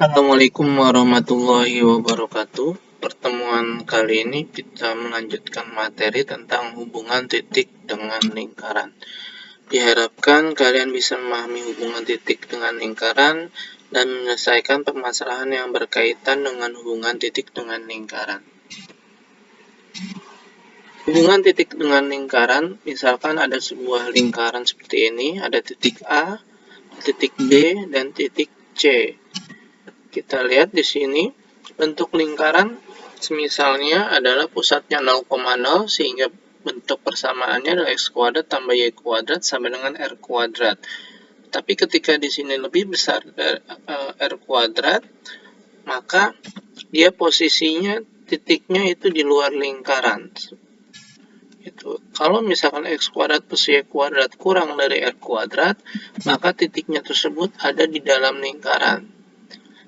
Assalamualaikum warahmatullahi wabarakatuh. Pertemuan kali ini kita melanjutkan materi tentang hubungan titik dengan lingkaran. Diharapkan kalian bisa memahami hubungan titik dengan lingkaran dan menyelesaikan permasalahan yang berkaitan dengan hubungan titik dengan lingkaran. Hubungan titik dengan lingkaran, misalkan ada sebuah lingkaran seperti ini, ada titik A, titik B, dan titik C. Kita lihat di sini bentuk lingkaran semisalnya adalah pusatnya 0,0 sehingga bentuk persamaannya adalah x kuadrat tambah y kuadrat sama dengan r kuadrat. Tapi ketika di sini lebih besar dari r kuadrat, maka dia posisinya titiknya itu di luar lingkaran. Kalau misalkan x kuadrat plus y kuadrat kurang dari r kuadrat, maka titiknya tersebut ada di dalam lingkaran.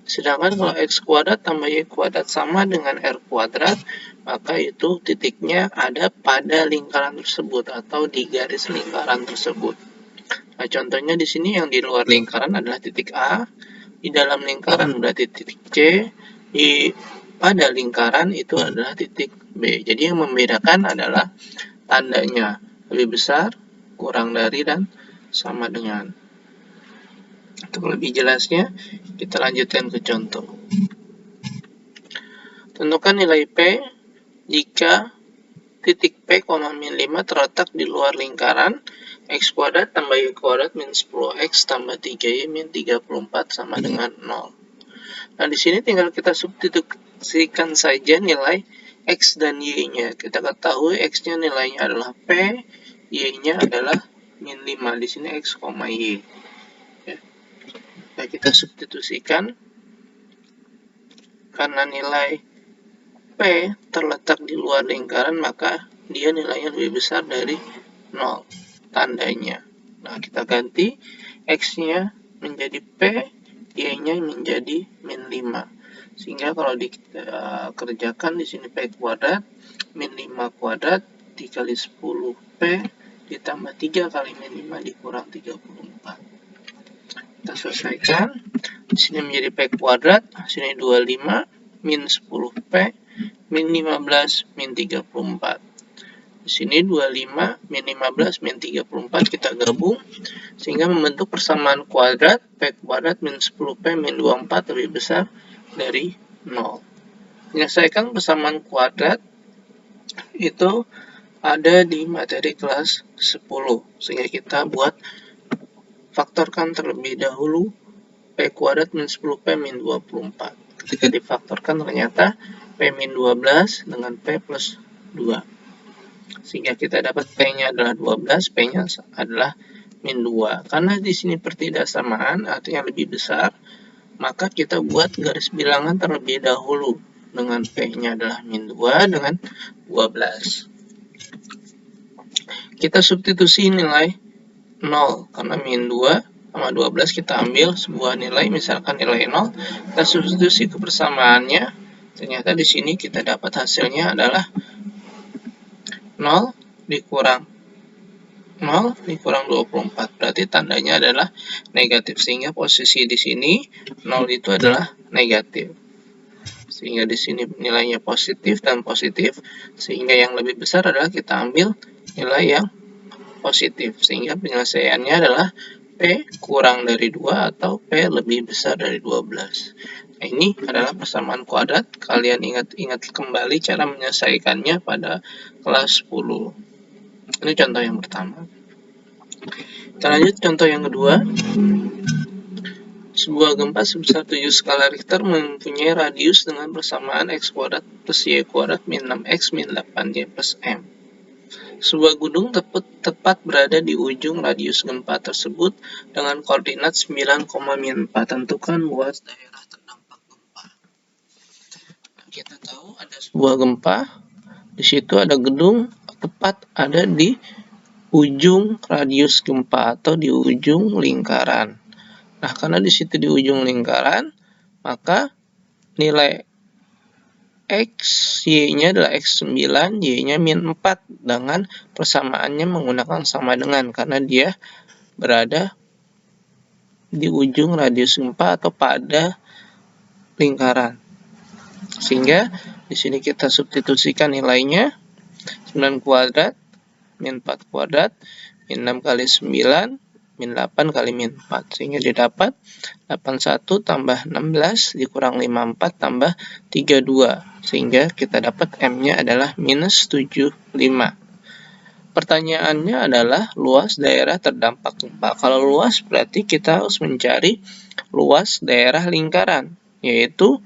Sedangkan kalau x kuadrat tambah y kuadrat sama dengan r kuadrat, maka itu titiknya ada pada lingkaran tersebut atau di garis lingkaran tersebut. Nah, contohnya di sini yang di luar lingkaran adalah titik A, di dalam lingkaran berarti titik C, pada lingkaran itu adalah titik B. Jadi yang membedakan adalah tandanya lebih besar, kurang dari, dan sama dengan. Untuk lebih jelasnya, kita lanjutkan ke contoh. Tentukan nilai P jika titik P, min 5 terletak di luar lingkaran x kuadrat tambah y kuadrat min 10x tambah 3y min 34 sama dengan 0. Nah, di sini tinggal kita substitusikan saja nilai x dan y-nya. Kita ketahui x-nya nilainya adalah P, y-nya adalah min 5. Di sini x, y. Nah, kita substitusikan karena nilai P terletak di luar lingkaran, maka dia nilainya lebih besar dari 0 tandanya. Nah, kita ganti x-nya menjadi P, y-nya menjadi min 5. Sehingga kalau dikerjakan di sini P kuadrat min 5 kuadrat dikali 10P ditambah 3 kali min 5 dikurang 34. Kita selesaikan. Di sini menjadi P kuadrat, sini 25 min 10P min 15 min 34. Di sini 25 min 15 min 34 kita gabung sehingga membentuk persamaan kuadrat P kuadrat min 10P min 24 lebih besar dari 0. Menyelesaikan persamaan kuadrat itu ada di materi kelas 10, sehingga kita buat faktorkan terlebih dahulu P kuadrat min 10P min 24. Ketika difaktorkan ternyata P min 12 dengan P plus 2. Sehingga kita dapat P-nya adalah 12, P-nya adalah min 2. Karena di sini pertidaksamaan artinya lebih besar, maka kita buat garis bilangan terlebih dahulu dengan P-nya adalah min 2 dengan 12. Kita substitusi nilai 0 karena min 2 sama 12 kita ambil sebuah nilai, misalkan nilai 0, kita substitusi ke persamaannya. Ternyata di sini kita dapat hasilnya adalah 0 dikurang 24, berarti tandanya adalah negatif, sehingga posisi di sini 0 itu adalah negatif. Sehingga di sini nilainya positif dan positif, sehingga yang lebih besar adalah kita ambil nilai yang positif, sehingga penyelesaiannya adalah P kurang dari 2 atau P lebih besar dari 12. Nah, ini adalah persamaan kuadrat. Kalian ingat kembali cara menyelesaikannya pada kelas 10. Ini contoh yang pertama. Kita lanjut contoh yang kedua. Sebuah gempa sebesar 7 skala Richter mempunyai radius dengan persamaan x kuadrat plus y kuadrat min 6x min 8y plus m. Sebuah gunung tepat berada di ujung radius gempa tersebut dengan koordinat 9,4. Tentukan luas daerah terdampak gempa. Nah, kita tahu ada sebuah gempa, di situ ada gedung tepat ada di ujung radius gempa atau di ujung lingkaran. Nah, karena di situ di ujung lingkaran, maka nilai X, Y-nya adalah X9, Y-nya min 4 dengan persamaannya menggunakan sama dengan karena dia berada di ujung radius gempa atau pada lingkaran. Sehingga di sini kita substitusikan nilainya 9 kuadrat min 4 kuadrat min 6 kali 9 min 8 kali min 4, sehingga didapat 81 tambah 16 dikurang 54 tambah 32, sehingga kita dapat M-nya adalah minus 75. Pertanyaannya adalah luas daerah terdampak gempa. Kalau luas berarti kita harus mencari luas daerah lingkaran, yaitu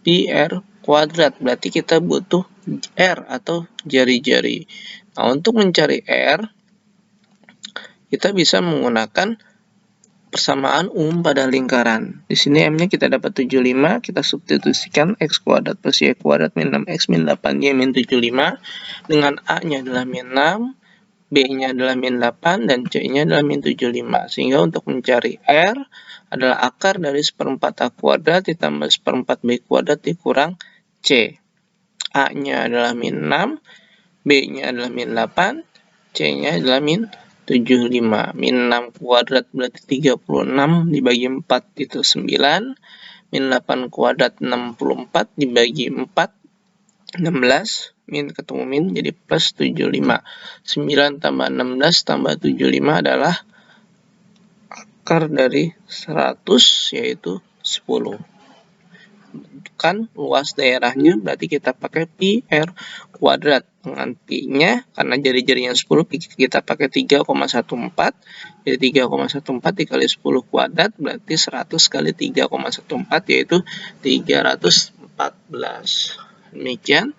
pi R kuadrat. Berarti kita butuh R atau jari-jari. Nah, untuk mencari R, kita bisa menggunakan persamaan umum pada lingkaran. Di sini M-nya kita dapat 75, kita substitusikan X kuadrat plus Y kuadrat min 6X min 8Y min 75, dengan A-nya adalah min 6, B-nya adalah min 8, dan C-nya adalah min 75. Sehingga untuk mencari R adalah akar dari 1/4 A kuadrat ditambah 1/4 B kuadrat dikurang C. A-nya adalah min 6, B-nya adalah min 8, C-nya adalah min 75. Min 6 kuadrat berarti 36 dibagi 4 itu 9. Min 8 kuadrat 64 dibagi 4 16. Min ketemu min jadi plus 75. 9 tambah 16 tambah 75 adalah akar dari 100, yaitu 10. Kan luas daerahnya berarti kita pakai pi R kuadrat. Dengan pi-nya karena jari-jarinya 10, kita pakai 3,14. Jadi 3,14 dikali 10 kuadrat berarti 100 kali 3,14, yaitu 314. Demikian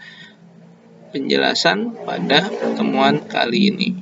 penjelasan pada pertemuan kali ini.